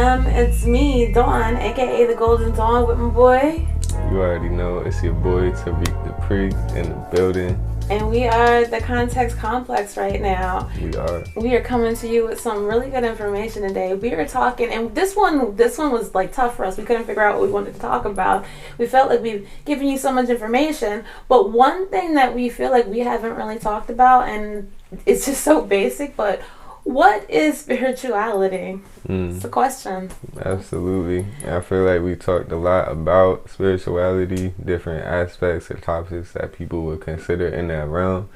fam? It's me, Dawn, aka the Golden Dawn, with my boy. You already know it's your boy Tariq Dupree in the building. And we are the Context Complex right now. We are coming to you with some really good information today. We are talking, and this one was like tough for us. We couldn't figure out what we wanted to talk about. We felt like we've given you so much information, but one thing that we feel like we haven't really talked about, and it's just so basic, but what is spirituality? It's the question. Absolutely. I feel like we talked a lot about spirituality, different aspects or topics that people would consider in that realm.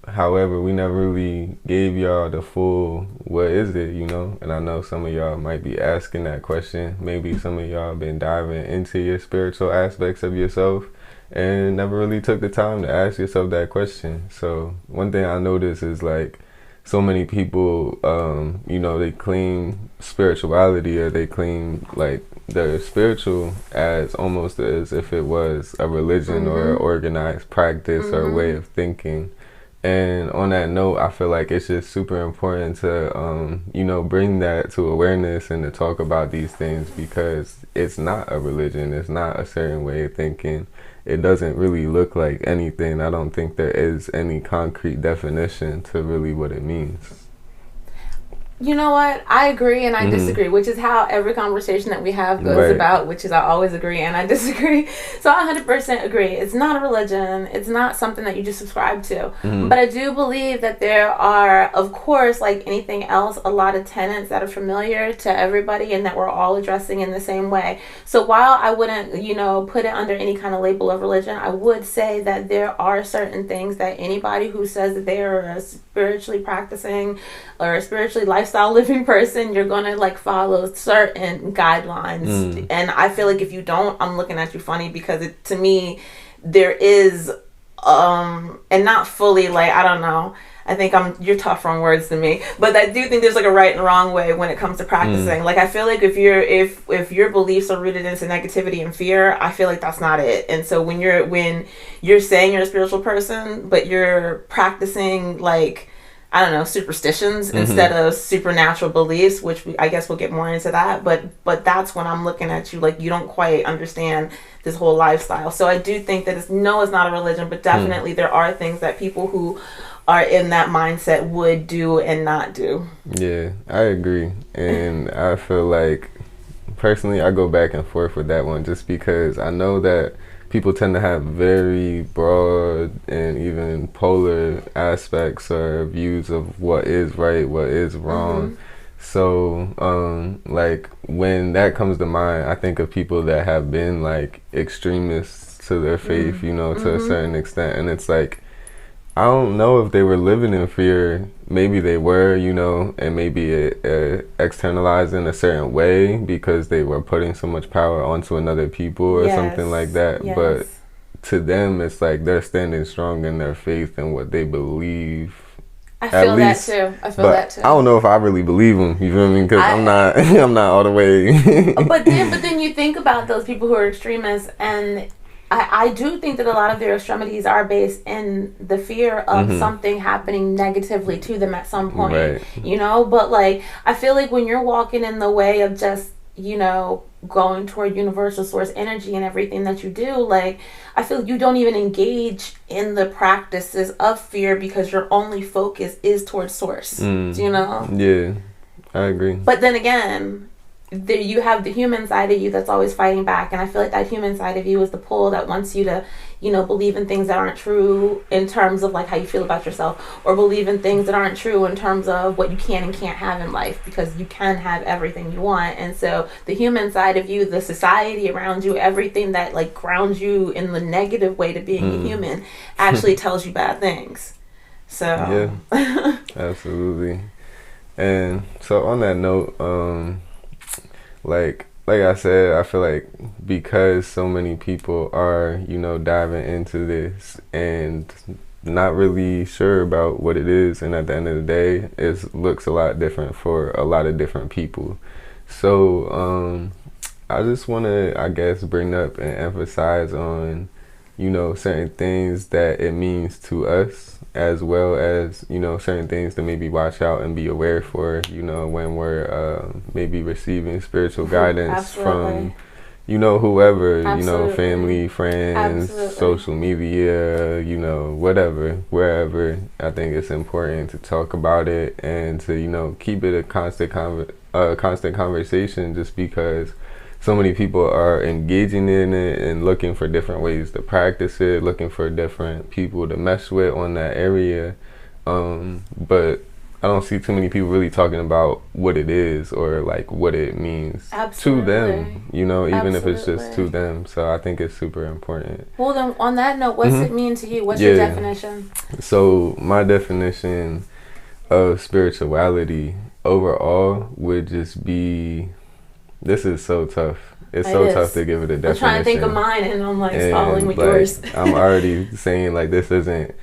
However, we never really gave y'all the full, what is it, you know? And I know some of y'all might be asking that question. Maybe some of y'all been diving into your spiritual aspects of yourself and never really took the time to ask yourself that question. So one thing I noticed is like, so many people, they claim spirituality, or they claim like they're spiritual as almost as if it was a religion or an organized practice or a way of thinking. And on that note, I feel like it's just super important to, bring that to awareness and to talk about these things, because it's not a religion. It's not a certain way of thinking. It doesn't really look like anything. I don't think there is any concrete definition to really what it means. You know what? I agree and I disagree, which is how every conversation that we have goes about, which is I always agree and I disagree. So I 100% agree. It's not a religion. It's not something that you just subscribe to. But I do believe that there are, of course, like anything else, a lot of tenets that are familiar to everybody and that we're all addressing in the same way. So while I wouldn't, put it under any kind of label of religion, I would say that there are certain things that anybody who says that they are a spiritually practicing or a spiritually lifestyle living person, you're gonna like follow certain guidelines. And I feel like if you don't, I'm looking at you funny, because to me there is and not fully, like, I don't know, I think you're tougher on words than me, but I do think there's like a right and wrong way when it comes to practicing. Like, I feel like if your beliefs are rooted into negativity and fear, I feel like that's not it. And so when you're saying you're a spiritual person, but you're practicing, like, I don't know, superstitions instead of supernatural beliefs, which I guess we'll get more into that. But that's when I'm looking at you like you don't quite understand this whole lifestyle. So I do think that it's not a religion, but definitely there are things that people who are in that mindset would do and not do. Yeah, I agree. And I feel like personally I go back and forth with that one, just because I know that people tend to have very broad and even polar aspects or views of what is right, what is wrong. So, like, when that comes to mind, I think of people that have been, like, extremists to their faith, to a certain extent. And it's like, I don't know if they were living in fear. Maybe they were, and maybe externalized in a certain way because they were putting so much power onto another people or something like that. Yes. But to them, it's like they're standing strong in their faith and what they believe. I feel that too. I don't know if I really believe them. You feel me? Because I'm not. I'm not all the way. but then you think about those people who are extremists, and I do think that a lot of their extremities are based in the fear of something happening negatively to them at some point, but like, I feel like when you're walking in the way of just, going toward universal source energy and everything that you do, like, I feel you don't even engage in the practices of fear because your only focus is towards source. Do you know? Yeah, I agree. But then again, you have the human side of you that's always fighting back, and I feel like that human side of you is the pull that wants you to believe in things that aren't true in terms of like how you feel about yourself, or believe in things that aren't true in terms of what you can and can't have in life, because you can have everything you want. And so the human side of you, the society around you, everything that like grounds you in the negative way to being a human actually tells you bad things. So yeah, absolutely. And so on that note, like I said, I feel like because so many people are, diving into this and not really sure about what it is, and at the end of the day, it looks a lot different for a lot of different people. So I just want to, I guess, bring up and emphasize on you know, certain things that it means to us, as well as, you know, certain things to maybe watch out and be aware for, you know, when we're maybe receiving spiritual guidance from, you know, whoever, you know, family, friends, social media, you know, whatever, wherever. I think it's important to talk about it and to, you know, keep it a constant conversation, just because so many people are engaging in it and looking for different ways to practice it, looking for different people to mesh with on that area. But I don't see too many people really talking about what it is or like what it means to them, you know, even if it's just to them. So I think it's super important. Well, then on that note, what's it mean to you? What's your definition? So my definition of spirituality overall would just be, this is so tough. It's so tough to give it a definition. I'm trying to think of mine and I'm like following with yours. I'm already saying like this isn't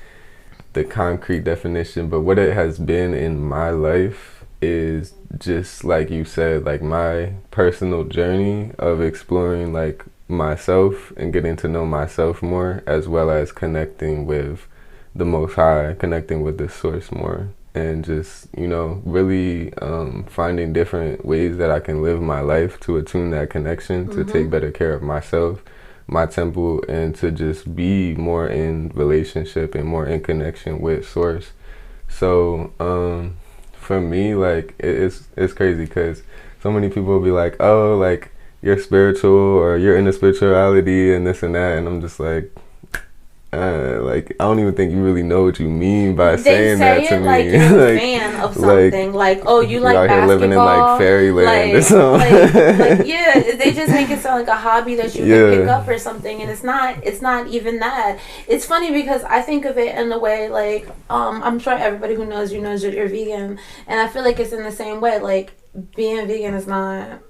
the concrete definition, but what it has been in my life is just like you said, like my personal journey of exploring like myself and getting to know myself more, as well as connecting with the Most High, connecting with the source more, and just, you know, really finding different ways that I can live my life to attune that connection, to take better care of myself, my temple, and to just be more in relationship and more in connection with source. So for me, like it's crazy because so many people will be like, oh, like you're spiritual or you're into spirituality and this and that, and I'm just like I don't even think you really know what you mean by saying that to me. Like you're a fan of something. Like, oh, you like basketball. You're living in like fairyland or something. Like, yeah, they just make it sound like a hobby that you can pick up or something, and it's not even that. It's funny because I think of it in the way like I'm sure everybody who knows you knows that you're vegan, and I feel like it's in the same way. Like being vegan is not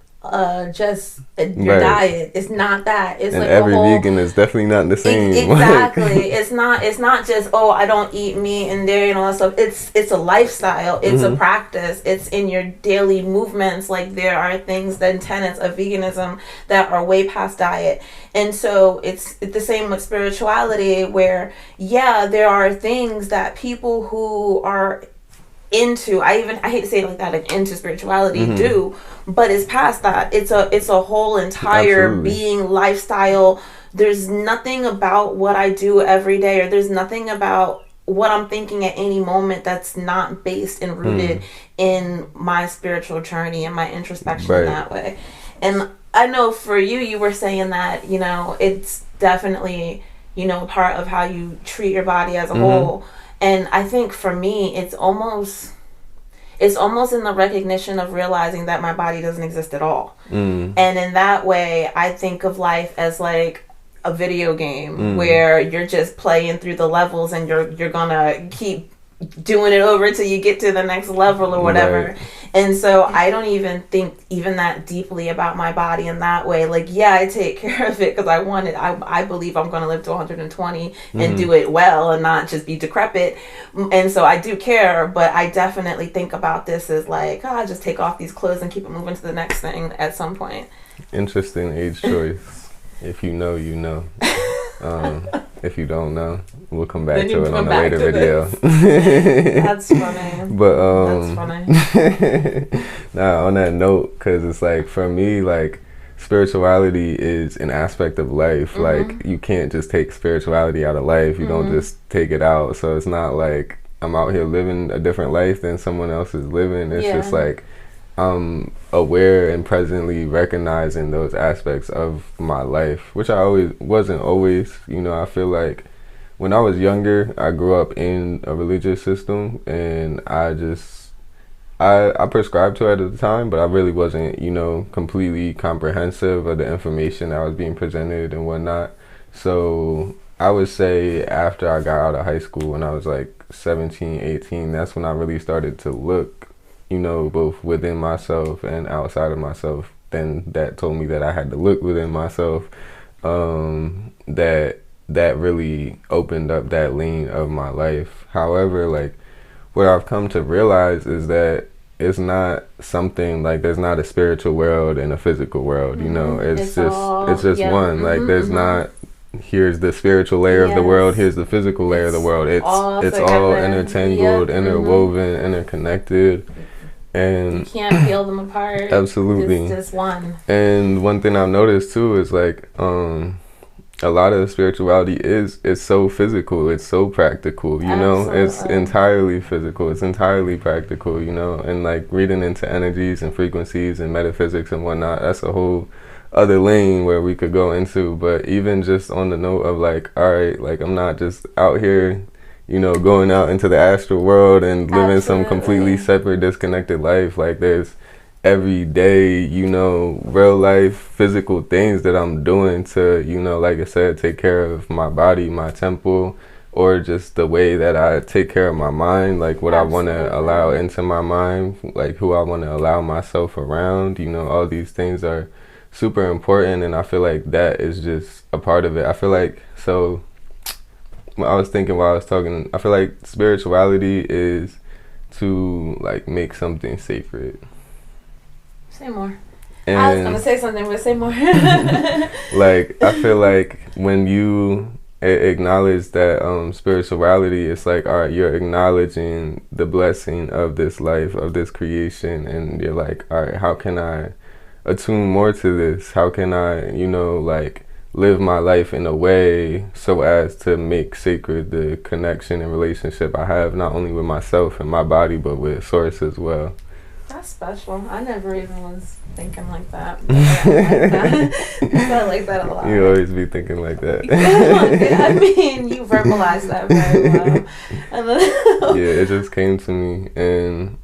just your diet. It's not that. It's and like every vegan is definitely not the same. Exactly. It's not just, oh, I don't eat meat and dairy and all that stuff. It's a lifestyle. It's a practice. It's in your daily movements. Like there are things, then tenets of veganism that are way past diet. And so it's the same with spirituality, where there are things that people who are into, I hate to say it like that, like into spirituality do, but it's past that. It's a whole entire being lifestyle. There's nothing about what I do every day, or there's nothing about what I'm thinking at any moment that's not based and rooted in my spiritual journey and my introspection in that way. And I know for you were saying that, you know, it's definitely, you know, part of how you treat your body as a whole. And I think for me, it's almost in the recognition of realizing that my body doesn't exist at all. And in that way, I think of life as like a video game where you're just playing through the levels and you're gonna keep doing it over till you get to the next level or whatever. And so I don't even think even that deeply about my body in that way. Like, I take care of it because I believe I'm going to live to 120 and do it well and not just be decrepit. And so I do care, but I definitely think about this as like, I just take off these clothes and keep it moving to the next thing at some point. Interesting age choice. If you know, you know. If you don't know, we'll come back to it on a later video. That's funny. But that's funny. Nah, on that note, because it's like for me, like spirituality is an aspect of life. Like you can't just take spirituality out of life. You don't just take it out. So it's not like I'm out here living a different life than someone else is living. It's just like I'm aware and presently recognizing those aspects of my life, which I wasn't always, you know. I feel like when I was younger, I grew up in a religious system, and I prescribed to it at the time, but I really wasn't, you know, completely comprehensive of the information that was being presented and whatnot. So I would say after I got out of high school, when I was like 17, 18, that's when I really started to look, you know, both within myself and outside of myself. Then that told me that I had to look within myself. That really opened up that lane of my life. However, like what I've come to realize is that it's not something like there's not a spiritual world and a physical world. You know, it's just one. Like there's not here's the spiritual layer of the world, here's the physical layer of the world. It's all intertangled, interwoven, interconnected. And you can't peel them apart. Absolutely. It's just one. And one thing I've noticed too is like a lot of spirituality is so physical, it's so practical, you know. It's entirely physical, it's entirely practical, you know. And like reading into energies and frequencies and metaphysics and whatnot, that's a whole other lane where we could go into. But even just on the note of like, all right, like I'm not just out here, you know, going out into the astral world and living some completely separate, disconnected life. Like there's everyday, you know, real life physical things that I'm doing to, you know, like I said, take care of my body, my temple, or just the way that I take care of my mind, like what I want to allow into my mind, like who I want to allow myself around, you know. All these things are super important, and I feel like that is just a part of it. I feel like, so I was thinking while I was talking, I feel like spirituality is to like make something sacred. Say more. And I was gonna say something, but say more. Like I feel like when you acknowledge that spirituality, it's like, all right, you're acknowledging the blessing of this life, of this creation, and you're like, all right, how can I attune more to this? How can I, you know, like live my life in a way so as to make sacred the connection and relationship I have, not only with myself and my body, but with Source as well. That's special. I never even was thinking like that. I like that a lot. You always be thinking like that. I mean, you verbalized that very well. Yeah, it just came to me, and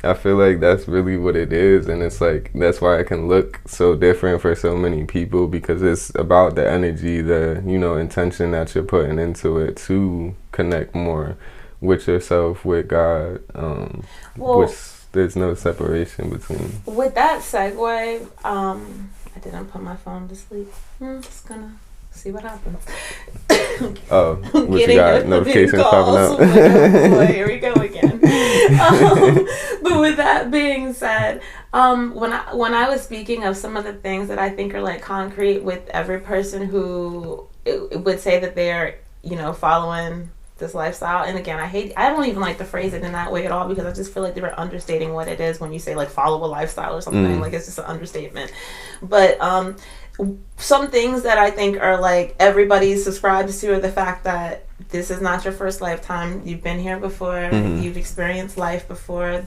I feel like that's really what it is, and it's like that's why it can look so different for so many people, because it's about the energy, the, you know, intention that you're putting into it to connect more with yourself, with God, which there's no separation between. With that segue, I didn't put my phone to sleep. Just gonna see what happens. Oh, what you got? Notifications popping up. Boy, here we go again. But with that being said, when I was speaking of some of the things that I think are like concrete with every person who would say that they're, you know, following this lifestyle, and again, I don't even like to phrase it in that way at all, because I just feel like they were understating what it is when you say like follow a lifestyle or something. Like it's just an understatement. But some things that I think are like everybody subscribes to are the fact that this is not your first lifetime. You've been here before. You've experienced life before.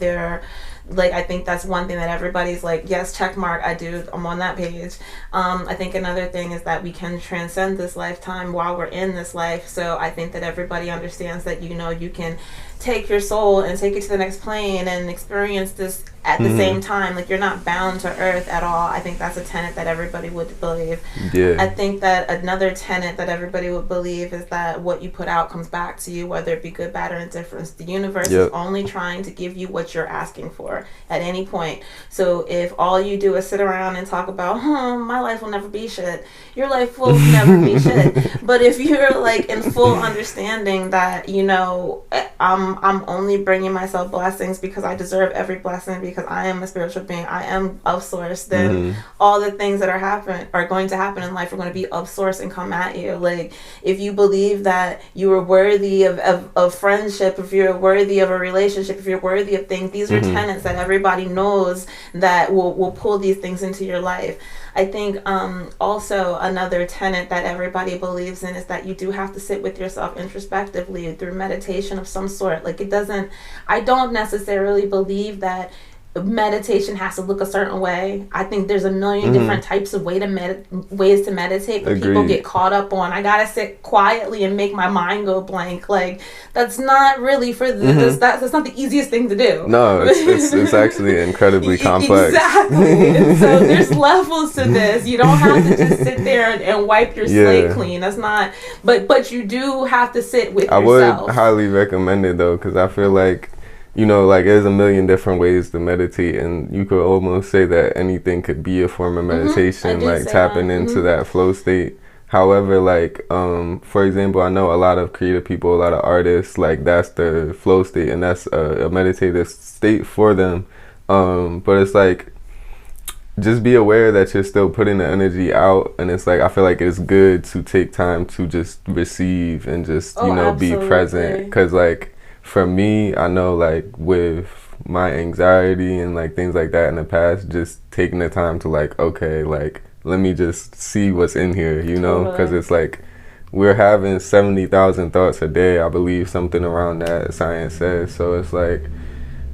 Like, I think that's one thing that everybody's like, yes, check mark, I do, I'm on that page. I think another thing is that we can transcend this lifetime while we're in this life. So I think that everybody understands that, you know, you can take your soul and take it to the next plane and experience this at the same time. Like, you're not bound to earth at all. I think that's a tenet that everybody would believe. Yeah. I think that another tenet that everybody would believe is that what you put out comes back to you, whether it be good, bad, or indifference. The universe is only trying to give you what you're asking for at any point. So if all you do is sit around and talk about, my life will never be shit, your life will never be shit. But if you're like in full understanding that, you know, I'm only bringing myself blessings because I deserve every blessing, because I am a spiritual being, I am of Source, then all the things that are going to happen in life are going to be of Source and come at you. Like, if you believe that you are worthy of friendship, if you're worthy of a relationship, if you're worthy of things, these are tenets that everybody knows that will pull these things into your life. I think also another tenet that everybody believes in is that you do have to sit with yourself introspectively through meditation of some sort. Like, I don't necessarily believe that meditation has to look a certain way. I think there's a million different types of ways to meditate, but people get caught up on, I gotta sit quietly and make my mind go blank. Like, that's not really for that's not the easiest thing to do. No, it's actually incredibly complex. Exactly. And so there's levels to this. You don't have to just sit there and wipe your slate clean. That's not, but you do have to sit with yourself. I would highly recommend it though, because I feel like, you know, like there's a million different ways to meditate, and you could almost say that anything could be a form of meditation, like tapping into that flow state. However, like, for example, I know a lot of creative people, a lot of artists, like that's the flow state, and that's a meditative state for them. But it's like, just be aware that you're still putting the energy out, and it's like I feel like it's good to take time to just receive and just be present, because like for me, I know like with my anxiety and like things like that in the past, just taking the time to like, okay, like let me just see what's in here, because it's like we're having 70,000 thoughts a day, I believe, something around that science says. So it's like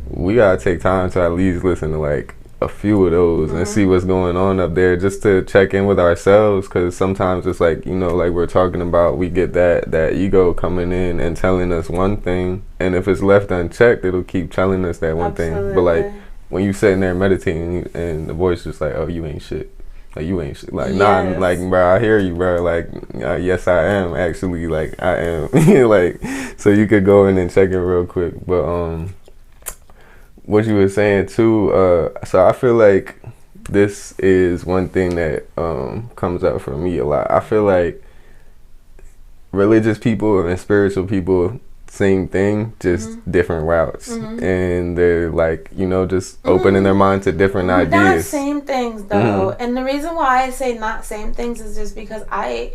we gotta take time to at least listen to like a few of those and see what's going on up there, just to check in with ourselves, because sometimes it's like like we're talking about, we get that ego coming in and telling us one thing, and if it's left unchecked, it'll keep telling us that one thing. But like when you sitting there meditating and the voice just like, oh, you ain't shit, like you ain't shit, like nah, like bro, I hear you, bro, like yes I am, actually, like I am. Like, so you could go in and check it real quick. But what you were saying too, so I feel like this is one thing that comes up for me a lot. I feel like religious people and spiritual people, same thing, just different routes, and they're like just opening their mind to different ideas. Not same things though, and the reason why I say not same things is just because I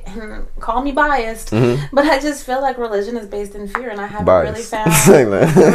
call me biased, but I just feel like religion is based in fear, and I haven't really found a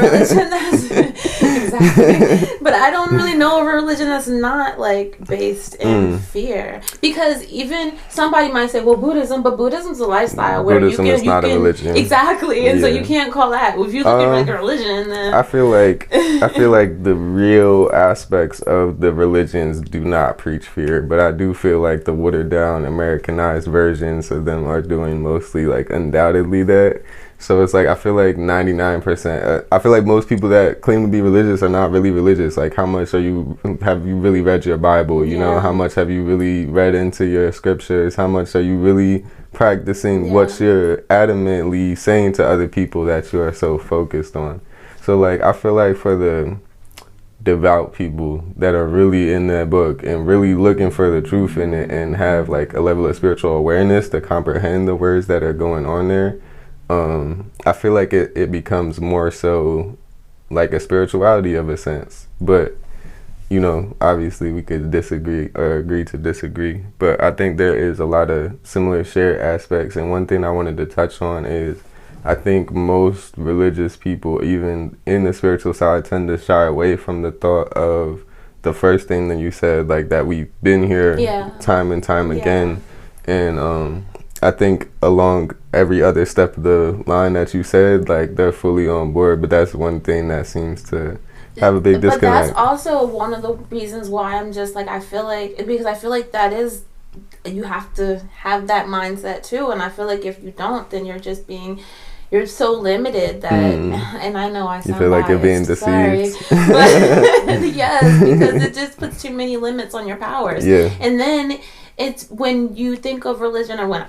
religion that's exactly. But I don't really know of a religion that's not like based in fear, because even somebody might say, well, Buddhism, but Buddhism's a lifestyle where Buddhism is not a religion, exactly, and so you can't call that. If you look at like a religion, then I feel like the real aspects of the religions do not preach fear, but I do feel like the watered down Americanized versions of them are doing mostly like undoubtedly that. So it's like I feel like 99%. I feel like most people that claim to be religious are not really religious. Like, how much have you really read your Bible? You know, how much have you really read into your scriptures? How much are you really practicing what you're adamantly saying to other people that you are so focused on? So like I feel like for the devout people that are really in that book and really looking for the truth in it and have like a level of spiritual awareness to comprehend the words that are going on there, I feel like it becomes more so like a spirituality of a sense. But obviously we could disagree or agree to disagree, but I think there is a lot of similar shared aspects. And one thing I wanted to touch on is I think most religious people, even in the spiritual side, tend to shy away from the thought of the first thing that you said, like that we've been here time and time again. And I think along every other step of the line that you said, like they're fully on board, but that's one thing that seems to have a big disconnect. But that's also one of the reasons why I'm just like, I feel like that is, you have to have that mindset too. And I feel like if you don't, then you're so limited that, and I know I sound you feel like biased, you're being deceived. But yes, because it just puts too many limits on your powers. Yeah. And then it's when you think of religion, or when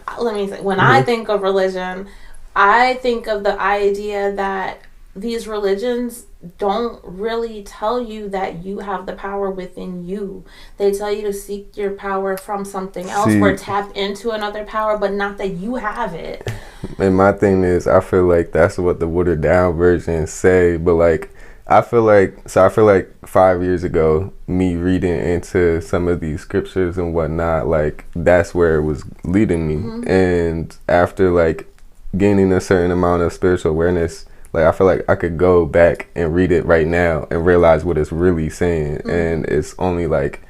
I think of religion, I think of the idea that these religions don't really tell you that you have the power within you. They tell you to seek your power from something else or tap into another power, but not that you have it. And my thing is, I feel like that's what the watered down versions say, but like I feel like 5 years ago, me reading into some of these scriptures and whatnot, like that's where it was leading me. And after like gaining a certain amount of spiritual awareness, like I feel like I could go back and read it right now and realize what it's really saying. And it's only like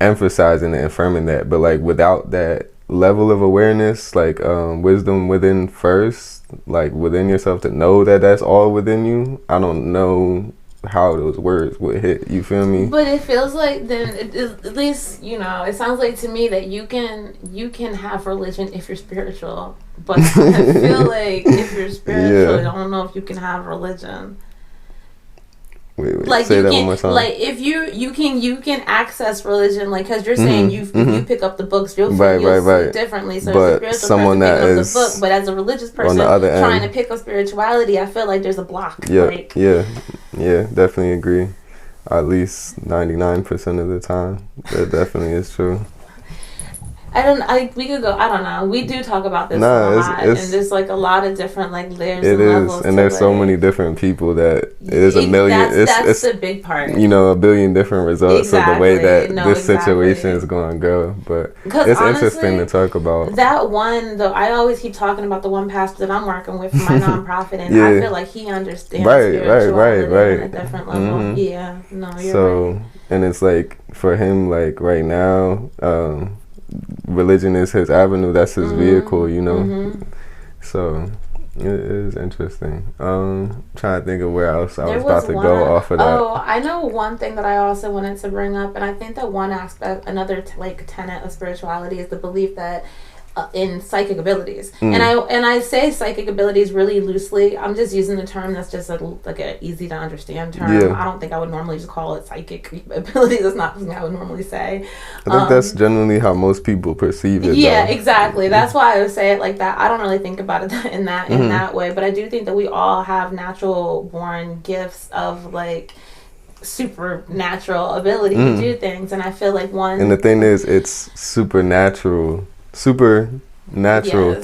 emphasizing and affirming that. But like without that level of awareness, like wisdom within first, like within yourself, to know that that's all within you, I don't know how those words would hit. You feel me? But it feels like then at least it sounds like to me that you can have religion if you're spiritual, but I feel like if you're spiritual, I don't know if you can have religion. Wait, like say you that can, one more time. like if you can access religion, like because you're saying if you pick up the books, you'll see differently. So but as a spiritual someone person that picking is up the book, but as a religious person trying to pick up spirituality, I feel like there's a block. Yeah, definitely agree. At least 99% of the time, that definitely is true. We could go. I don't know. We do talk about this a lot, and there's like a lot of different like layers. It and levels. And there's so many different people that there's a million. That's the big part. A billion different results of the way that this situation is going to go. But it's honestly, interesting to talk about. That one though, I always keep talking about the one pastor that I'm working with for my nonprofit, and I feel like he understands spirituality on a different level. Mm-hmm. Yeah, no, you're right. And it's like for him, like right now. Religion is his avenue. That's his vehicle, So it is interesting. Trying to think of where else I was about to go off of that. Oh, I know one thing that I also wanted to bring up, and I think that one aspect, another tenet of spirituality is the belief that in psychic abilities, and I say psychic abilities really loosely. I'm just using the term that's just like a easy to understand term. I don't think I would normally just call it psychic abilities. That's not something I would normally say. I think that's generally how most people perceive it. Yeah, though. Exactly. That's why I would say it like that. I don't really think about it in that way, but I do think that we all have natural born gifts of like supernatural ability to do things, and I feel like and the thing is, it's supernatural to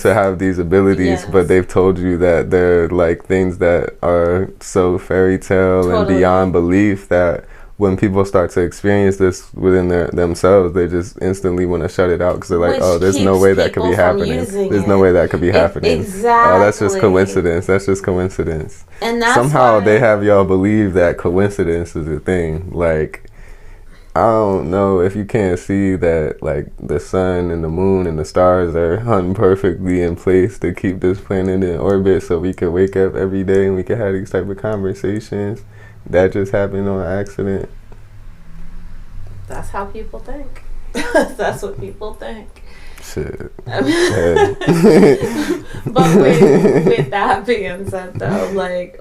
have these abilities, but they've told you that they're like things that are so fairy tale and beyond belief that when people start to experience this within themselves, they just instantly want to shut it out because they're like, oh, there's no way that could be happening. There's no way that could be happening. Exactly. Oh, that's just coincidence. That's just coincidence. And that's somehow they have y'all believe that coincidence is a thing. Like, I don't know if you can't see that like the sun and the moon and the stars are hung perfectly in place to keep this planet in orbit so we can wake up every day and we can have these type of conversations. That just happened on accident. That's how people think. That's what people think. Shit. But with that being said though, like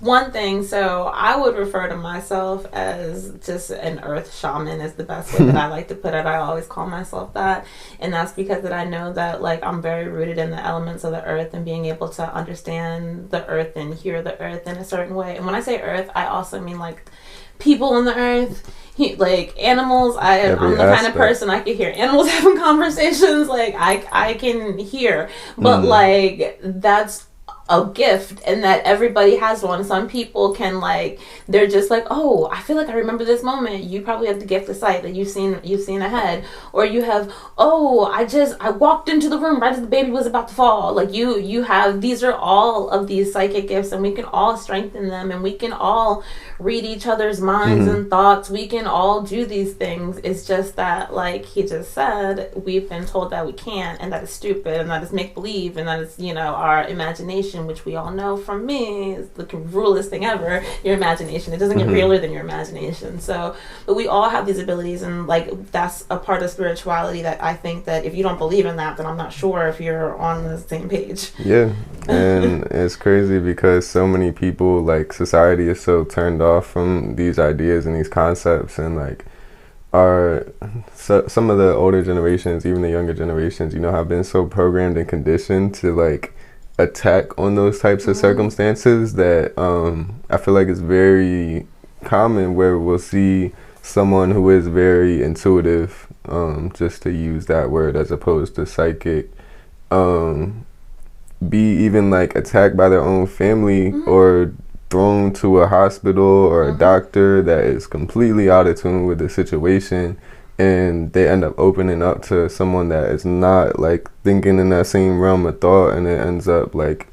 one thing, so I would refer to myself as just an earth shaman is the best way that I like to put it. I always call myself that, and that's because that I know that like I'm very rooted in the elements of the earth and being able to understand the earth and hear the earth in a certain way. And when I say earth, I also mean like people on the earth, like animals. I'm the kind of person I can hear animals having conversations. Like I can hear, but like that's a gift, and that everybody has one. Some people can like, they're just like, oh, I feel like I remember this moment. You probably have the gift of sight that you've seen ahead, or you have, oh, I walked into the room right as the baby was about to fall. Like you have, these are all of these psychic gifts, and we can all strengthen them, and we can all read each other's minds and thoughts. We can all do these things. It's just that, like he just said, we've been told that we can't, and that is stupid, and that is make believe, and that is, our imagination, which we all know from me is the rulest thing ever. Your imagination, it doesn't get realer than your imagination. So, but we all have these abilities, and like that's a part of spirituality that I think that if you don't believe in that, then I'm not sure if you're on the same page. Yeah, and it's crazy because so many people, like society is so turned off from these ideas and these concepts, and like some of the older generations, even the younger generations, have been so programmed and conditioned to like attack on those types of circumstances that I feel like it's very common where we'll see someone who is very intuitive, just to use that word as opposed to psychic, be even like attacked by their own family or thrown to a hospital or a doctor that is completely out of tune with the situation, and they end up opening up to someone that is not like thinking in that same realm of thought, and it ends up like,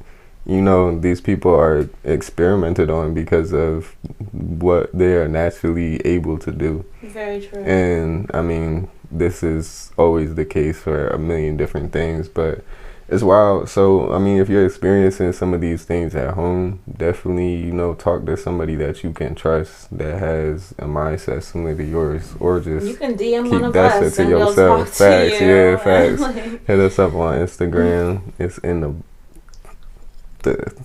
these people are experimented on because of what they are naturally able to do. Very true. And I mean, this is always the case for a million different things, but it's wild. So, I mean, if you're experiencing some of these things at home, definitely, talk to somebody that you can trust that has a mindset similar to yours, or just you can DM keep one of that us shit to and yourself. We'll talk Facts, to you. Yeah, facts. Hit us up on Instagram. It's in the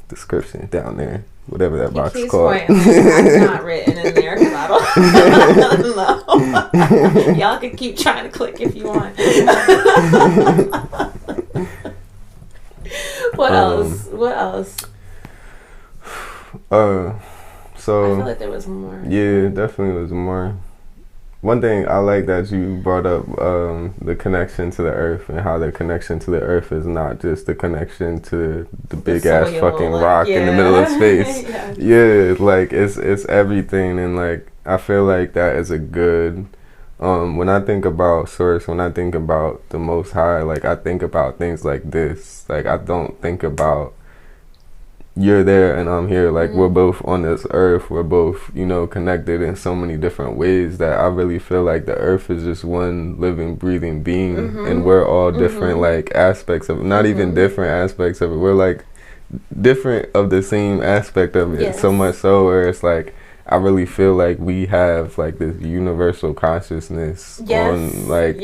description down there. Whatever that box is called. It's not written in there because I don't know. Y'all can keep trying to click if you want. What else? So I feel like there was more. Yeah, definitely was more. one thing I like that you brought up, the connection to the earth, and how the connection to the earth is not just the connection to the big ass fucking rock in the middle of space. Yeah, like it's everything, and like I feel like that is a good. When I think about source, when I think about the Most High, like I think about things like this. Like I don't think about you're there and I'm here. Like we're both on this earth. We're both, you know, connected in so many different ways that I really feel like the earth is just one living, breathing being, and we're all different like aspects of it. Not even different aspects of it. We're like different of the same aspect of it. Yes. So much so where it's like I really feel like we have like this universal consciousness on like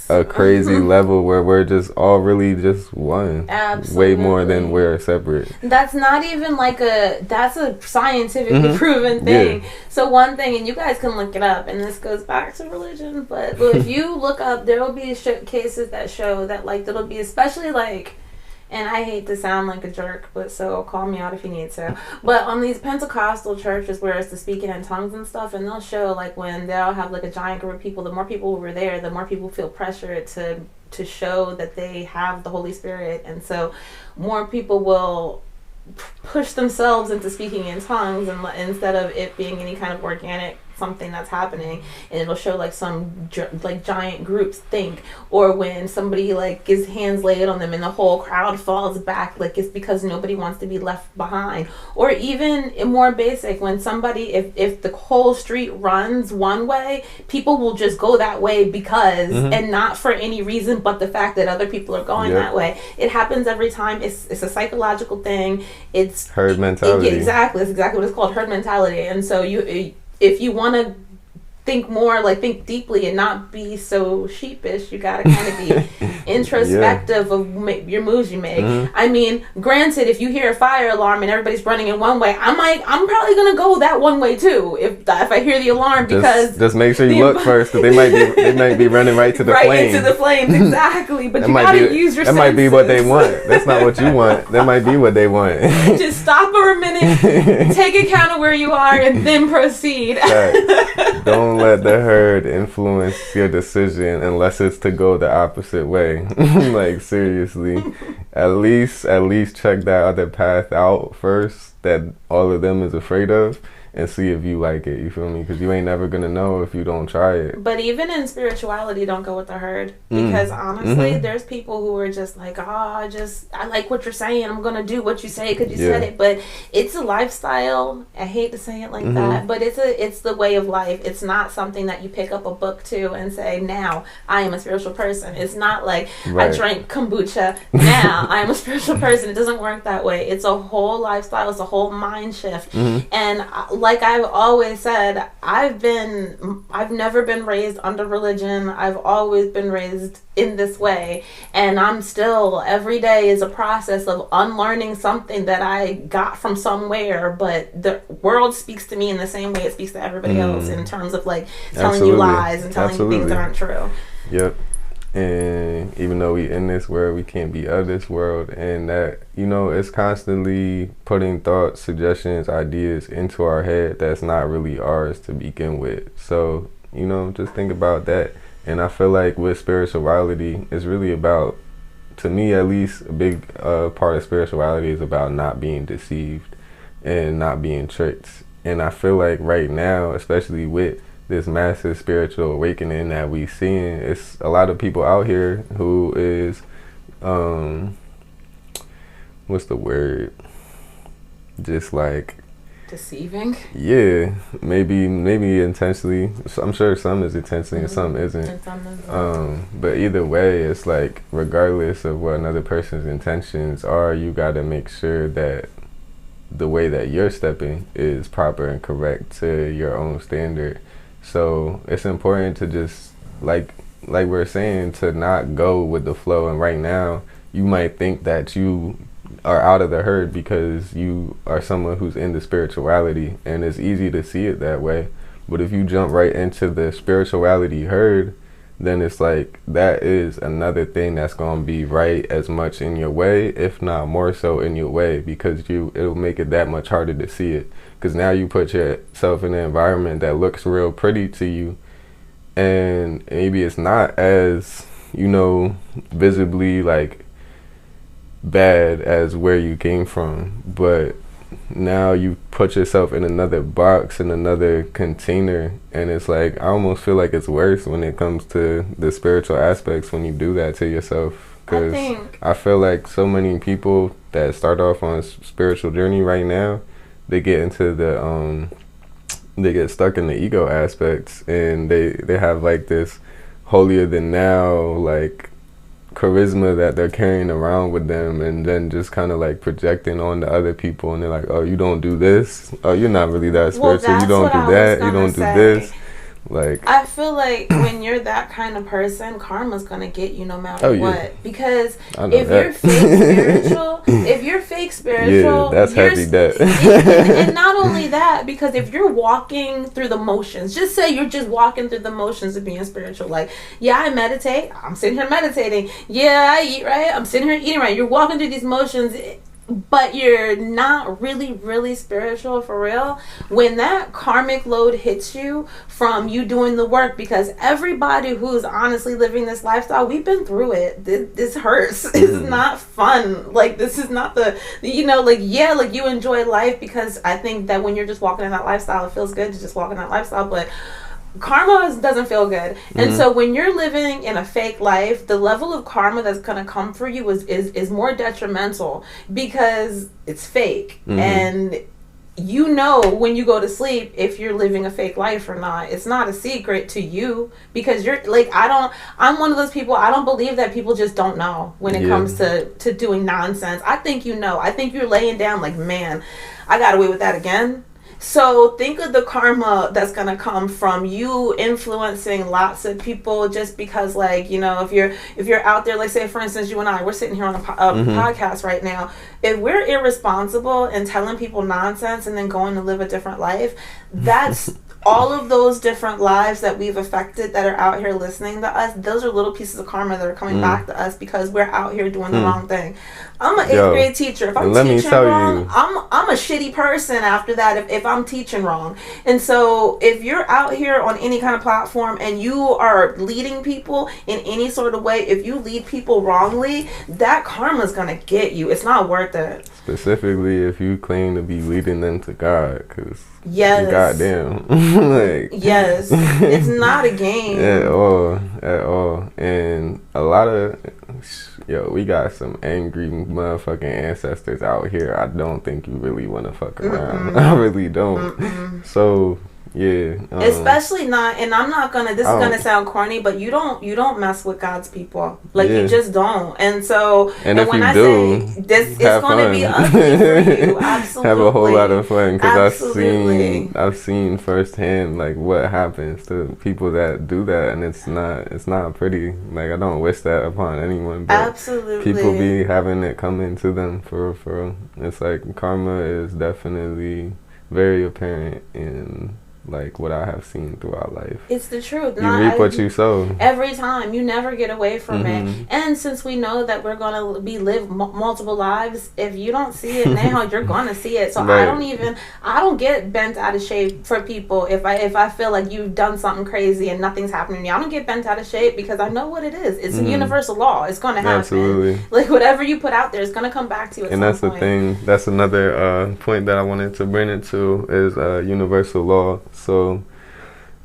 a crazy level where we're just all really just one. Absolutely. Way more than we're separate. That's not even like that's a scientifically proven thing. Yeah. So one thing, and you guys can look it up, and this goes back to religion, but if you look up, there will be cases that show that like there'll be especially like, and I hate to sound like a jerk, but so call me out if you need to. But on these Pentecostal churches where it's the speaking in tongues and stuff, and they'll show like when they'll have like a giant group of people, the more people who were there, the more people feel pressure to show that they have the Holy Spirit. And so more people will push themselves into speaking in tongues, and instead of it being any kind of organic something that's happening, and it'll show like some like giant groups think, or when somebody like gets hands laid on them and the whole crowd falls back, like it's because nobody wants to be left behind. Or even more basic, when somebody, if the whole street runs one way, people will just go that way because and not for any reason but the fact that other people are going that way. It happens every time. It's a psychological thing. It's herd mentality. Exactly. It's exactly what it's called, herd mentality. And so if you want to think more, like think deeply and not be so sheepish, you gotta kind of be introspective of your moves you make. I mean, granted, if you hear a fire alarm and everybody's running in one way, I'm probably gonna go that one way too if I hear the alarm, because just make sure you look first, because they might be running right to the right flame. into the flames. Exactly. But you gotta use your senses. That might be what they want. That's not what you want. That might be what they want. Just stop for a minute, take account of where you are, and then proceed. Don't let the herd influence your decision unless it's to go the opposite way. Like seriously, at least check that other path out first that all of them is afraid of, and see if you like it. You feel me? Because you ain't never gonna know if you don't try it. But even in spirituality, don't go with the herd, because honestly, there's people who are just like, I like what you're saying, I'm gonna do what you say because you said it. But it's a lifestyle. I hate to say it like that, but it's the way of life. It's not something that you pick up a book to and say, now I am a spiritual person. It's not like I drank kombucha, now I am a spiritual person. It doesn't work that way. It's a whole lifestyle. It's a whole mind shift. And like I've always said, I've never been raised under religion. I've always been raised in this way, and I'm still, every day is a process of unlearning something that I got from somewhere, but the world speaks to me in the same way it speaks to everybody else, in terms of like telling you lies and telling you things aren't true. Yep. And even though we in this world, we can't be of this world, and that, you know, it's constantly putting thoughts, suggestions, ideas into our head that's not really ours to begin with. So, you know, just think about that. And I feel like with spirituality, it's really about, to me at least, a big part of spirituality is about not being deceived and not being tricked. And I feel like right now, especially with this massive spiritual awakening that we seeing, it's a lot of people out here who is what's the word, just like deceiving. Yeah, maybe intentionally. I'm sure some is intentionally and some isn't. But either way, it's like regardless of what another person's intentions are, you gotta make sure that the way that you're stepping is proper and correct to your own standard. So it's important to just, like we're saying, to not go with the flow. And right now, you might think that you are out of the herd because you are someone who's into spirituality, and it's easy to see it that way. But if you jump right into the spirituality herd, then it's like that is another thing that's going to be right as much in your way, if not more so in your way, because it'll make it that much harder to see it. Because now you put yourself in an environment that looks real pretty to you, and maybe it's not as, you know, visibly like bad as where you came from, but now you put yourself in another box, in another container, and it's like I almost feel like it's worse when it comes to the spiritual aspects when you do that to yourself, because I feel like so many people that start off on a spiritual journey right now, they get into the they get stuck in the ego aspects, and they have like this holier than now like charisma that they're carrying around with them, and then just kind of like projecting on to other people, and they're like, oh, you don't do this, oh, you're not really that spiritual, you don't do that, you don't do this. Like, I feel like when you're that kind of person, karma's gonna get you no matter what. Because if you're fake spiritual, that's heavy debt. and not only that, because if you're walking through the motions, just say you're just walking through the motions of being spiritual. Like, yeah, I meditate. I'm sitting here meditating. Yeah, I eat right. I'm sitting here eating right. You're walking through these motions, but you're not really spiritual for real. When that karmic load hits you from you doing the work, because everybody who's honestly living this lifestyle, we've been through it. This hurts. It's not fun. Like, this is not the, you know, like, yeah, like you enjoy life, because I think that when you're just walking in that lifestyle, it feels good to just walk in that lifestyle, but karma doesn't feel good. And so when you're living in a fake life, the level of karma that's going to come for you is more detrimental, because it's fake. And you know when you go to sleep if you're living a fake life or not. It's not a secret to you, because you're like, I'm one of those people, I don't believe that people just don't know when it comes to doing nonsense. I think you know. I think you're laying down like, man, I got away with that again. So think of the karma that's going to come from you influencing lots of people, just because, like, you know, if you're out there, like, say, for instance, you and I, we're sitting here on a podcast right now. If we're irresponsible and telling people nonsense and then going to live a different life, that's all of those different lives that we've affected that are out here listening to us. Those are little pieces of karma that are coming back to us because we're out here doing the wrong thing. I'm an 8th grade teacher. If I'm teaching wrong, I'm a shitty person after that if I'm teaching wrong. And so if you're out here on any kind of platform and you are leading people in any sort of way, if you lead people wrongly, that karma's gonna get you. It's not worth it. Specifically if you claim to be leading them to God, because goddamn. Like, yes. It's not a game. At all. And a lot of, we got some angry motherfucking ancestors out here. I don't think you really want to fuck around. I really don't. So, yeah. Especially not, and I'm not gonna, this is gonna sound corny, but you don't mess with God's people. Like, you just don't. And so, and if when you I do, say this is gonna be ugly for you, absolutely. Have a whole lot of fun, because I've seen firsthand like what happens to people that do that, and it's not pretty. Like, I don't wish that upon anyone, but absolutely, people be having it come into them for real. It's like karma is definitely very apparent in like what I have seen throughout life. It's the truth. You reap what you sow. Every time. You never get away from it. And since we know that we're going to live multiple lives, if you don't see it now, you're going to see it. So right. I don't get bent out of shape for people if I feel like you've done something crazy and nothing's happening to me. I don't get bent out of shape, because I know what it is. It's a universal law. It's going to happen. Absolutely. Like, whatever you put out there is going to come back to you at some point. And that's the thing. That's another point that I wanted to bring it to is universal law. So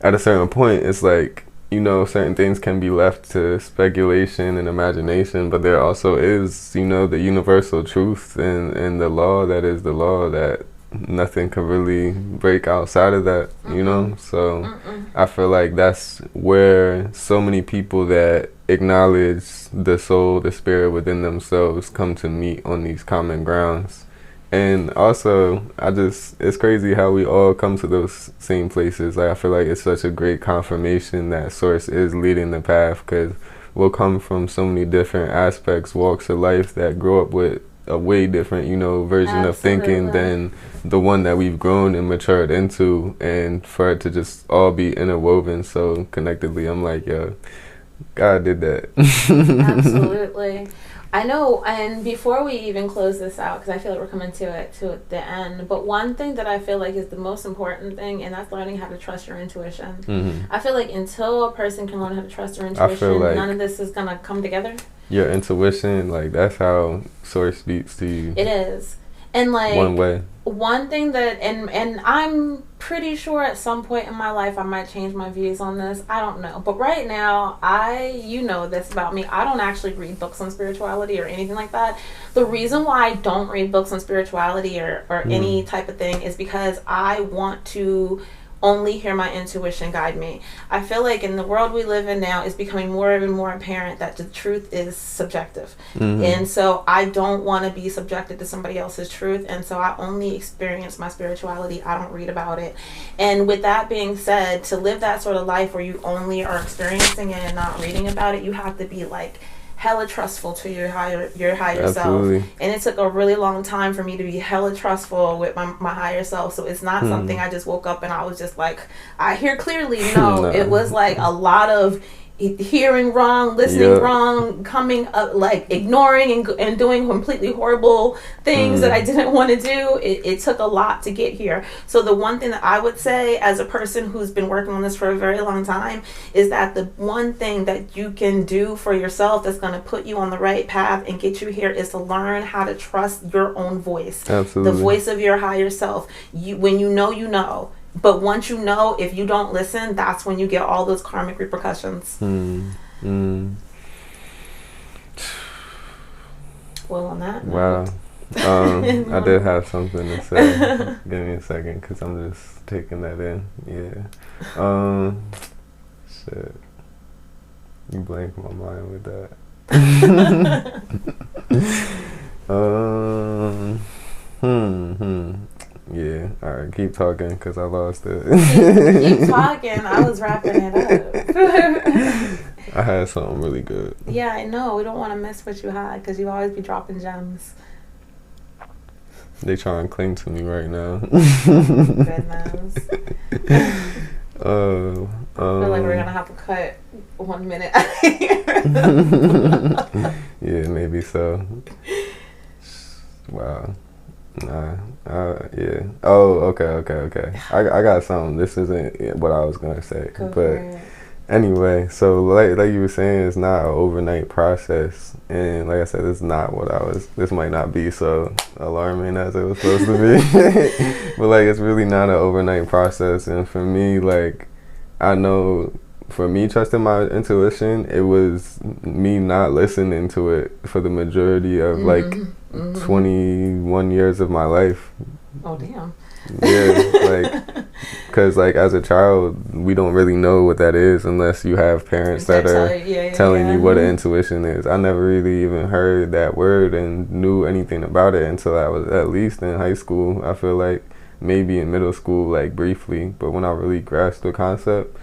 at a certain point, it's like, you know, certain things can be left to speculation and imagination, but there also is, you know, the universal truth and the law that is the law, that nothing can really break outside of that, you know? So I feel like that's where so many people that acknowledge the soul, the spirit within themselves come to meet on these common grounds. And also, it's crazy how we all come to those same places. Like, I feel like it's such a great confirmation that Source is leading the path, because we'll come from so many different aspects, walks of life, that grow up with a way different, you know, version of thinking than the one that we've grown and matured into. And for it to just all be interwoven so connectedly, I'm like, God did that. Absolutely. I know, and before we even close this out, because I feel like we're coming to the end, but one thing that I feel like is the most important thing, and that's learning how to trust your intuition. Mm-hmm. I feel like until a person can learn how to trust their intuition, like none of this is going to come together. Your intuition, like, that's how Source speaks to you. It is. And like one way. One thing that and I'm pretty sure at some point in my life I might change my views on this. I don't know. But right now, you know this about me. I don't actually read books on spirituality or anything like that. The reason why I don't read books on spirituality or any type of thing is because I want to only hear my intuition guide me. I feel like in the world we live in now, it's becoming more and more apparent that the truth is subjective. Mm-hmm. And so I don't want to be subjected to somebody else's truth. And so I only experience my spirituality. I don't read about it. And with that being said, to live that sort of life where you only are experiencing it and not reading about it, you have to be like hella trustful to your higher Absolutely. self. And it took a really long time for me to be hella trustful with my higher self. So it's not something I just woke up and I was just like, I hear clearly. No, it was like a lot of hearing wrong, listening wrong, coming up, like ignoring and doing completely horrible things that I didn't want to do. It took a lot to get here. So the one thing that I would say as a person who's been working on this for a very long time is that the one thing that you can do for yourself that's going to put you on the right path and get you here is to learn how to trust your own voice. Absolutely. The voice of your higher self. When you know, you know. But once you know, if you don't listen, that's when you get all those karmic repercussions. Well, on that note. Wow. I did have something to say. Give me a second, because I'm just taking that in. Yeah. Shit. You blank my mind with that. Yeah, alright, keep talking, because I lost it. Keep talking, I was wrapping it up. I had something really good. Yeah, I know, we don't want to miss what you had, because you always be dropping gems. They try and cling to me right now. Goodness. I feel like we're going to have to cut 1 minute out of here. Yeah, maybe so. Wow. Nah, yeah. Oh, okay. I got something. This isn't what I was gonna say, but anyway. So like you were saying, it's not an overnight process, and like I said, it's not what I was. This might not be so alarming as it was supposed to be, but like it's really not an overnight process. And for me, like I know. For me, trusting my intuition, it was me not listening to it for the majority of 21 years of my life. Oh, damn. Yeah, like, because like as a child, we don't really know what that is unless you have parents that are telling you what an intuition is. I never really even heard that word and knew anything about it until I was at least in high school. I feel like maybe in middle school, like briefly, but when I really grasped the concept.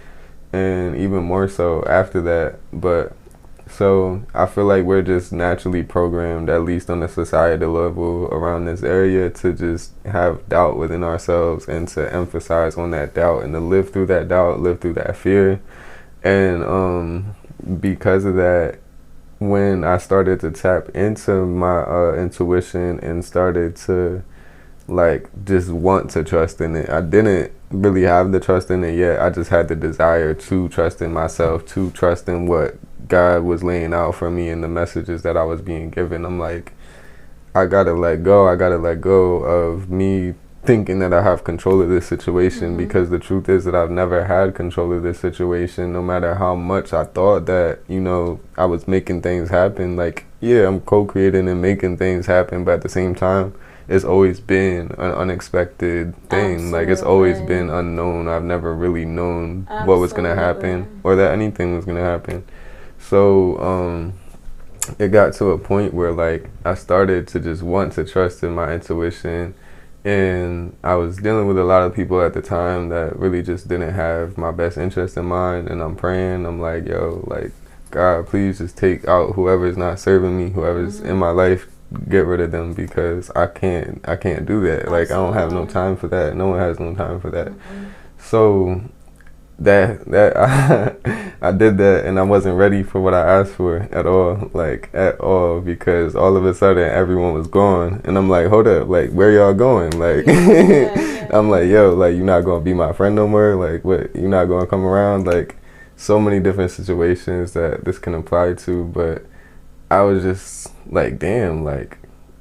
And even more so after that. But so I feel like we're just naturally programmed, at least on a societal level around this area, to just have doubt within ourselves and to emphasize on that doubt and to live through that doubt, live through that fear. And because of that, when I started to tap into my intuition and started to like just want to trust in it, I didn't really have the trust in it yet. I just had the desire to trust in myself, to trust in what God was laying out for me and the messages that I was being given. I'm like, I gotta let go of me thinking that I have control of this situation, because the truth is that I've never had control of this situation, no matter how much I thought that, you know, I was making things happen. Like, yeah, I'm co-creating and making things happen, but at the same time, it's always been an unexpected thing. Absolutely. Like, it's always been unknown. I've never really known what was going to happen or that anything was going to happen. So it got to a point where, like, I started to just want to trust in my intuition. And I was dealing with a lot of people at the time that really just didn't have my best interest in mind. And I'm praying. I'm like, yo, like, God, please just take out whoever's not serving me, whoever's in my life. Get rid of them, because I can't do that. Like, I don't have no time for that. No one has no time for that. So I did that, and I wasn't ready for what I asked for at all, like at all, because all of a sudden everyone was gone, and I'm like, hold up, like where y'all going? Like, I'm like, yo, like you're not gonna be my friend no more? Like, what? You're not gonna come around? Like, so many different situations that this can apply to, but I was just like, damn, like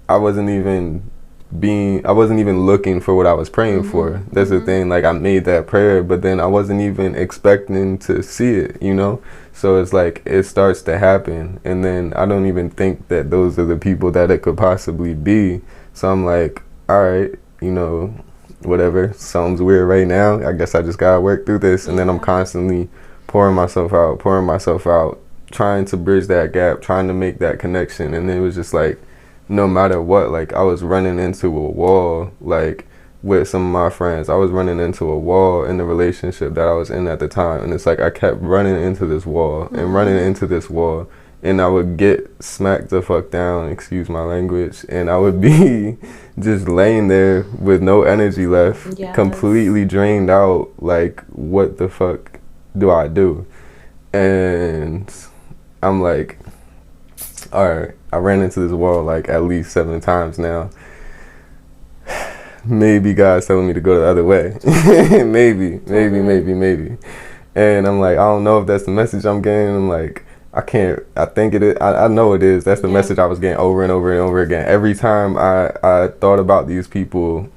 I wasn't even looking for what I was praying for. That's the thing. Like I made that prayer, but then I wasn't even expecting to see it, you know? So it's like it starts to happen, and then I don't even think that those are the people that it could possibly be. So I'm like, all right, you know, whatever. Sounds weird right now. I guess I just gotta work through this. And then I'm constantly pouring myself out, trying to bridge that gap, trying to make that connection. And it was just like, no matter what, like I was running into a wall, like with some of my friends. I was running into a wall in the relationship that I was in at the time, and it's like I kept running into this wall and running into this wall, and I would get smacked the fuck down, excuse my language, and I would be just laying there with no energy left, completely drained out, like what the fuck do I do? And I'm like, alright, I ran into this wall like at least 7 times now. Maybe God's telling me to go the other way. maybe. And I'm like, I don't know if that's the message I'm getting. I'm like, I think it is. I know it is. That's the message I was getting over and over and over again. Every time I thought about these people,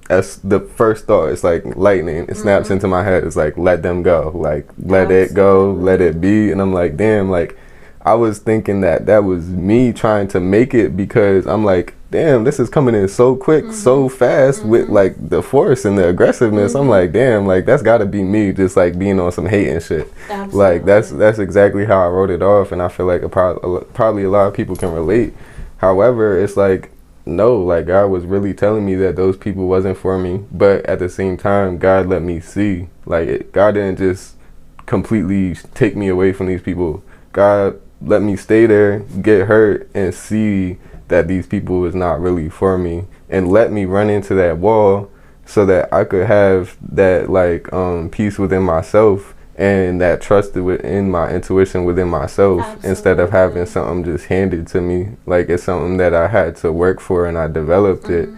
that's the first thought. It's like lightning. It snaps into my head. It's like, let them go. Like, let it go. Let it be. And I'm like, damn, like, I was thinking that was me trying to make it, because I'm like, damn, this is coming in so quick, so fast with like the force and the aggressiveness. I'm like, damn, like that's gotta be me just like being on some hate and shit. Absolutely. Like that's exactly how I wrote it off, and I feel like probably a lot of people can relate. However, it's like, no, like God was really telling me that those people wasn't for me, but at the same time, God let me see. Like God didn't just completely take me away from these people. God let me stay there, get hurt, and see that these people is not really for me, and let me run into that wall so that I could have that like peace within myself and that trust within my intuition within myself. Absolutely. Instead of having something just handed to me. Like it's something that I had to work for, and I developed it,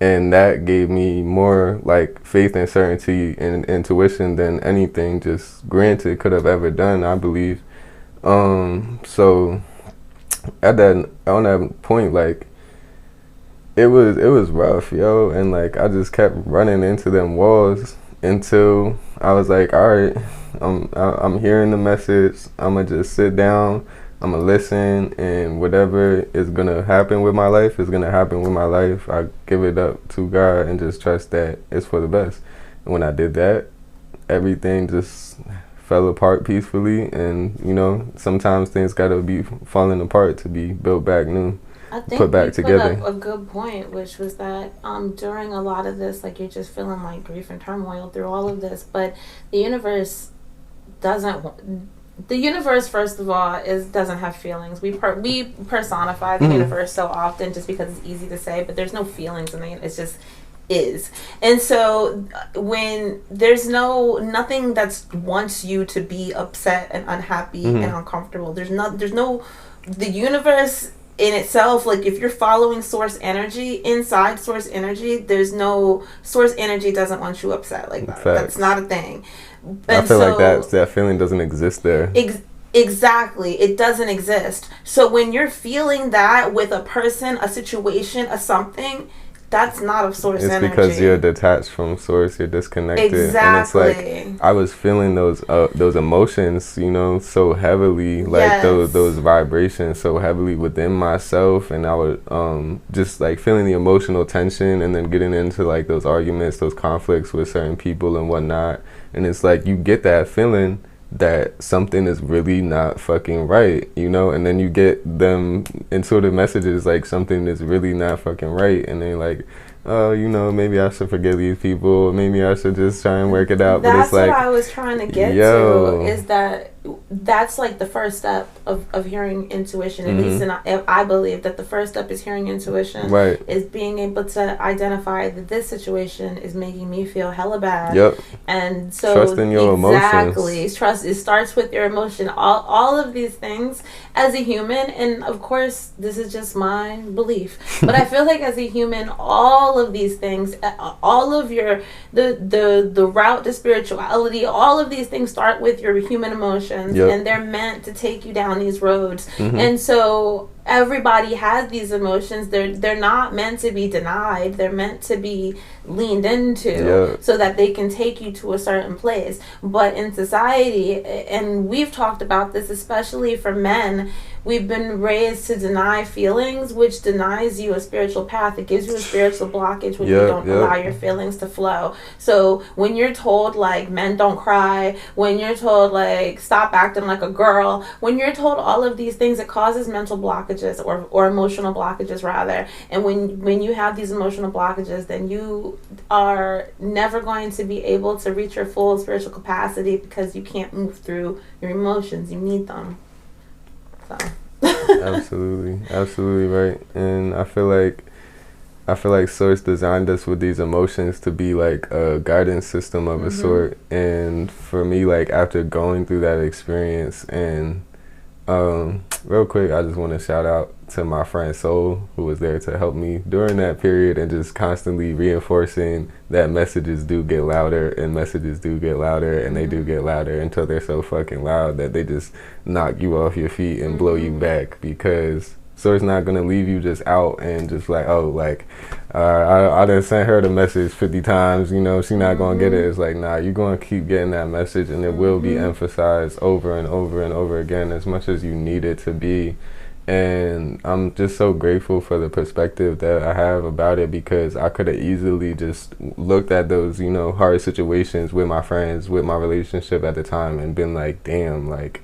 and that gave me more like faith and certainty and intuition than anything just granted could have ever done, I believe. So on that point, like it was rough, yo, and like I just kept running into them walls until I was like, all right, I'm hearing the message. I'm gonna just sit down, I'm gonna listen, and whatever is gonna happen with my life is gonna happen with my life. I give it up to God and just trust that it's for the best. And when I did that, everything just fell apart peacefully, and you know, sometimes things gotta be falling apart to be built back new, I think put back together. Put up a good point, which was that during a lot of this, like you're just feeling like grief and turmoil through all of this, but the universe doesn't. The universe, first of all, doesn't have feelings. We personify the universe so often just because it's easy to say, but there's no feelings in it. It's just is. And so when there's nothing that wants you to be upset and unhappy and uncomfortable, the universe in itself, like if you're following source energy, inside source energy, there's no source energy doesn't want you upset like that. Facts. That's not a thing. And I feel like that feeling doesn't exist there. Exactly. It doesn't exist. So when you're feeling that with a person, a situation, a something, that's not of source energy. It's because you're detached from source, you're disconnected. Exactly. And it's like I was feeling those emotions, you know, so heavily, like those vibrations so heavily within myself, and I would just like feeling the emotional tension, and then getting into like those arguments, those conflicts with certain people and whatnot. And it's like you get that feeling that something is really not fucking right, you know, and then you get them intuitive messages like something is really not fucking right, and they're like, oh, you know, maybe I should forgive these people, maybe I should just try and work it out. That's but it's like, what I was trying to get to, is that that's like the first step of hearing intuition. At least I believe that the first step is hearing intuition. Right. Is being able to identify that this situation is making me feel hella bad. Yep. And so trusting your exactly, emotions. trust. It starts with your emotion. All of these things as a human, and of course this is just my belief, but I feel like as a human, all of these things, all of your the route to spirituality, all of these things start with your human emotions. Yep. And they're meant to take you down these roads. And so everybody has these emotions. They're not meant to be denied. They're meant to be leaned into so that they can take you to a certain place. But in society, and we've talked about this, especially for men, we've been raised to deny feelings, which denies you a spiritual path. It gives you a spiritual blockage when you don't allow your feelings to flow. So when you're told, like, men don't cry, when you're told, like, stop acting like a girl, when you're told all of these things, it causes mental blockages or emotional blockages, rather. And when you have these emotional blockages, then you are never going to be able to reach your full spiritual capacity because you can't move through your emotions. You need them. So. Absolutely right. And I feel like Source designed us with these emotions to be like a guidance system of a sort. And for me, like, after going through that experience, and real quick, I just want to shout out to my friend Soul, who was there to help me during that period and just constantly reinforcing that messages do get louder, and messages do get louder, and they do get louder until they're so fucking loud that they just knock you off your feet and blow you back, because Source not going to leave you just out and just like, oh, like, I done sent her the message 50 times, you know, she not going to get it. It's like, nah, you're going to keep getting that message, and it will be emphasized over and over and over again as much as you need it to be. And I'm just so grateful for the perspective that I have about it, because I could have easily just looked at those, you know, hard situations with my friends, with my relationship at the time, and been like, damn, like,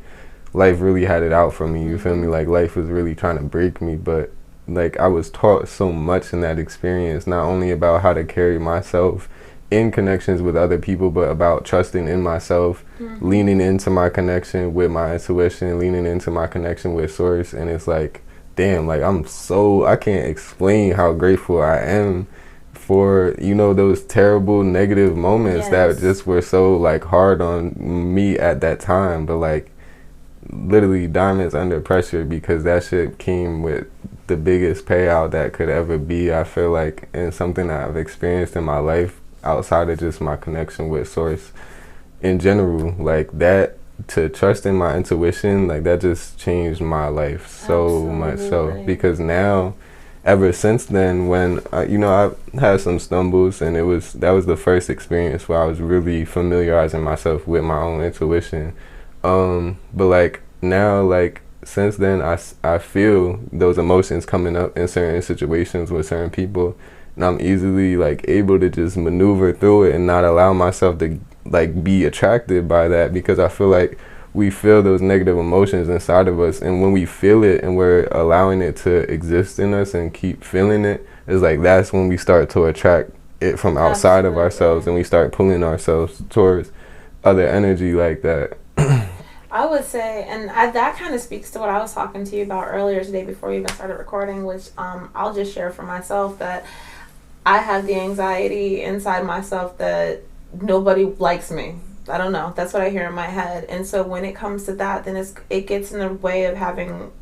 life really had it out for me, you feel me? Like, life was really trying to break me. But like, I was taught so much in that experience, not only about how to carry myself in connections with other people, but about trusting in myself, leaning into my connection with my intuition, leaning into my connection with Source. And it's like, damn, like, I can't explain how grateful I am for, you know, those terrible negative moments that just were so like hard on me at that time. But like, literally diamonds under pressure, because that shit came with the biggest payout that could ever be, I feel like, and something that I've experienced in my life outside of just my connection with Source in general. Like, that, to trust in my intuition, like, that just changed my life so much so, because now, ever since then, when you know, I've had some stumbles, and that was the first experience where I was really familiarizing myself with my own intuition. But like, now, like, since then, I feel those emotions coming up in certain situations with certain people, and I'm easily like able to just maneuver through it and not allow myself to like be attracted by that, because I feel like we feel those negative emotions inside of us, and when we feel it and we're allowing it to exist in us and keep feeling it, it's like that's when we start to attract it from outside of ourselves, and we start pulling ourselves towards other energy like that. I would say, and that kind of speaks to what I was talking to you about earlier today before we even started recording, which I'll just share for myself, that I have the anxiety inside myself that nobody likes me. I don't know. That's what I hear in my head. And so when it comes to that, then it gets in the way of having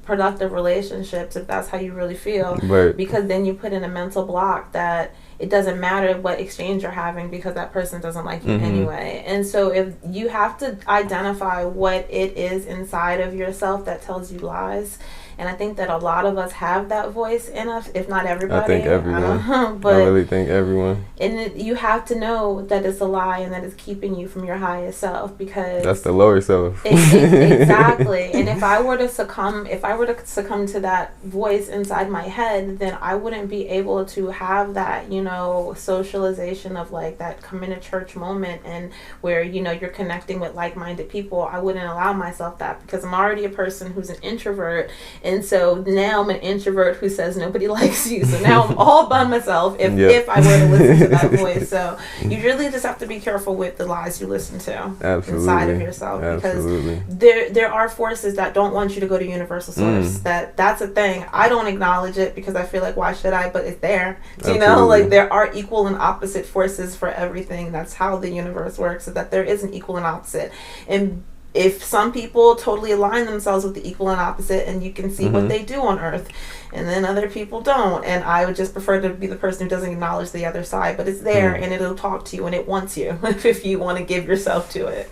productive relationships, if that's how you really feel. Right. Because then you put in a mental block that it doesn't matter what exchange you're having, because that person doesn't like you anyway. And so if you have to identify what it is inside of yourself that tells you lies. And I think that a lot of us have that voice in us, if not everybody. I think everyone. But I really think everyone. And you have to know that it's a lie and that it's keeping you from your highest self, because that's the lower self. Exactly. And if I were to succumb to that voice inside my head, then I wouldn't be able to have that, you socialization of like that coming to church moment and where, you're connecting with like-minded people, I wouldn't allow myself that, because I'm already a person who's an introvert. And so now I'm an introvert who says nobody likes you. So now I'm all by myself if I were to listen to that voice. So you really just have to be careful with the lies you listen to inside of yourself. Because there are forces that don't want you to go to universal source. That's a thing. I don't acknowledge it because I feel like, why should I? But it's there. Like there are equal and opposite forces for everything. That's how the universe works, is that there is an equal and opposite. And if some people totally align themselves with the equal and opposite, and you can see what they do on Earth, and then other people don't. And I would just prefer to be the person who doesn't acknowledge the other side, but it's there and it'll talk to you and it wants you if you want to give yourself to it.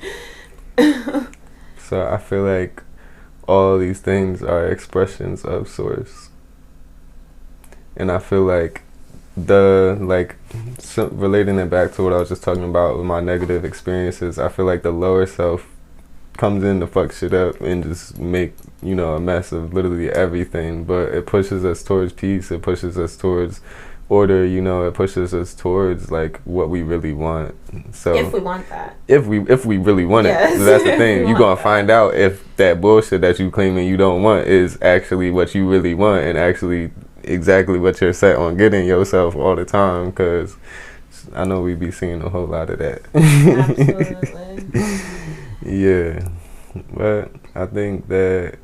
So I feel like all these things are expressions of source. And I feel like relating it back to what I was just talking about with my negative experiences, I feel like the lower self comes in to fuck shit up and just make, a mess of literally everything. But it pushes us towards peace. It pushes us towards order, it pushes us towards like what we really want. So if we want that, if we really want it, that's the thing. You're gonna find out if that bullshit that you claiming you don't want is actually what you really want, and actually exactly what you're set on getting yourself all the time. Because I know we be seeing a whole lot of that. Absolutely. Yeah, but I think that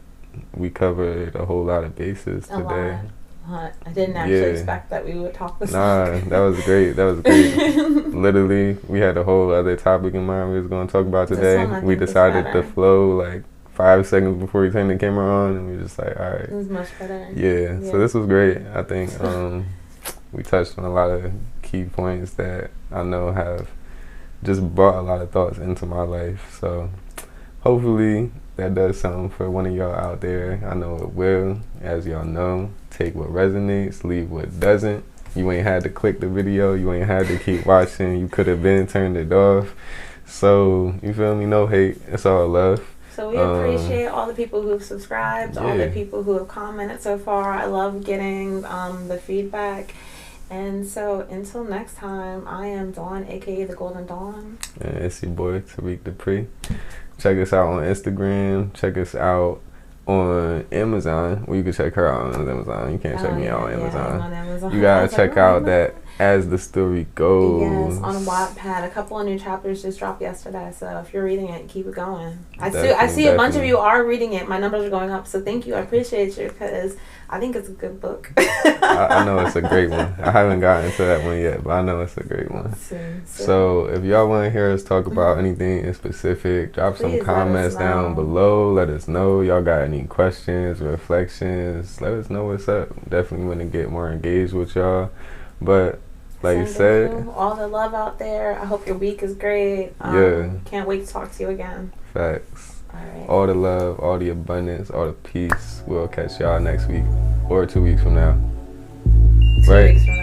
we covered a whole lot of bases today. I didn't actually expect that we would talk this long. That was great. Literally, we had a whole other topic in mind we was going to talk about today. We decided to flow like 5 seconds before we turned the camera on, and we were just like, all right. It was much better. Yeah, so this was great. I think we touched on a lot of key points that I know have just brought a lot of thoughts into my life. So hopefully that does something for one of y'all out there. I know it will. As y'all know, take what resonates, leave what doesn't. You ain't had to click the video. You ain't had to keep watching. You could have been turned it off. So, you feel me? No hate. It's all love. So we appreciate all the people who have subscribed, all the people who have commented so far. I love getting the feedback. And so until next time, I am Dawn, aka the Golden Dawn. And it's your boy Tariq Dupree. Check us out on Instagram. Check us out on Amazon. Well, you can check her out on Amazon. You can't check me out on Amazon. On Amazon. You gotta check out that As the Story Goes. Yes, on Wattpad. A couple of new chapters just dropped yesterday. So if you're reading it, keep it going. I see a bunch of you are reading it. My numbers are going up. So thank you. I appreciate you, because I think it's a good book. I know it's a great one. I haven't gotten to that one yet, but I know it's a great one. So if y'all want to hear us talk about anything in specific, drop some comments down below. Let us know. Y'all got any questions, reflections? Let us know what's up. Definitely want to get more engaged with y'all. But like you said, all the love out there. I hope your week is great. Can't wait to talk to you again. Facts. All right. All the love, all the abundance, all the peace. We'll catch y'all next week or 2 weeks from now. 2 weeks from now.